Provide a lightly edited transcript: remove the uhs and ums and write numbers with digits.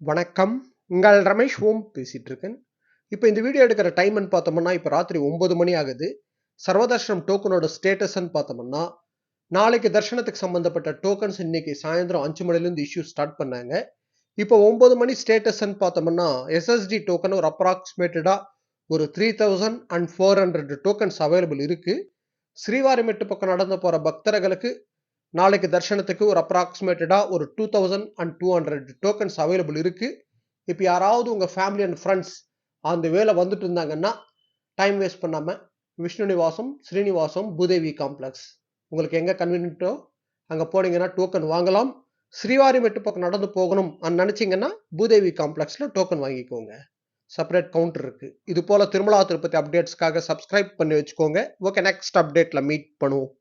வணக்கம். உங்கள் ரமேஷ் ஓம் பேசிட்டு இருக்கேன். இப்ப இந்த வீடியோ எடுக்கிற டைம்ன்னு பார்த்தோம்னா, இப்ப ராத்திரி 9 மணி ஆகுது. சர்வதர்ஷனம் டோக்கனோட ஸ்டேட்டஸ்ன்னு பார்த்தோம்னா, நாளைக்கு தர்ஷனத்துக்கு சம்பந்தப்பட்ட டோக்கன்ஸ் இன்னைக்கு சாயந்தரம் 5 மணிலேருந்து இஷ்யூ ஸ்டார்ட் பண்ணாங்க. இப்போ 9 மணி ஸ்டேட்டஸ்ன்னு பார்த்தோம்னா, எஸ்எஸ்டி டோக்கன் ஒரு அப்ராக்ஸிமேட்டடா ஒரு 3400 டோக்கன்ஸ் அவைலபிள் இருக்கு. ஸ்ரீவாரிமெட்டு பக்கம் நடந்து போற பக்தர்களுக்கு நாளைக்கு தர்ஷனத்துக்கு ஒரு அப்ராக்ஸிமேட்டடா ஒரு 2200 டோக்கன்ஸ் அவைலபிள் இருக்கு. இப்ப யாராவது உங்க ஃபேமிலி அண்ட் ஃப்ரெண்ட்ஸ் அந்த வேல வந்துட்டு இருந்தாங்கன்னா, டைம் வேஸ்ட் பண்ணாம விஷ்ணு நிவாசம், ஸ்ரீனிவாசம், பூதேவி காம்ப்ளெக்ஸ் உங்களுக்கு எங்க கன்வீனியன்ட்டோ அங்க போனீங்கன்னா டோக்கன் வாங்கலாம். ஸ்ரீவாரிமெட்டு பக்கம் நடந்து போகணும் நெனச்சீங்கன்னா, பூதேவி காம்ப்ளெக்ஸ்ல டோக்கன் வாங்கிக்கோங்க. செப்பரேட் கவுண்டர் இருக்கு. இது போல திருமலா திருப்பதி அப்டேட்ஸ்க்காக சப்ஸ்கிரைப் பண்ணி வச்சுக்கோங்க. ஓகே, நெக்ஸ்ட் அப்டேட்ல மீட் பண்ணுவோம்.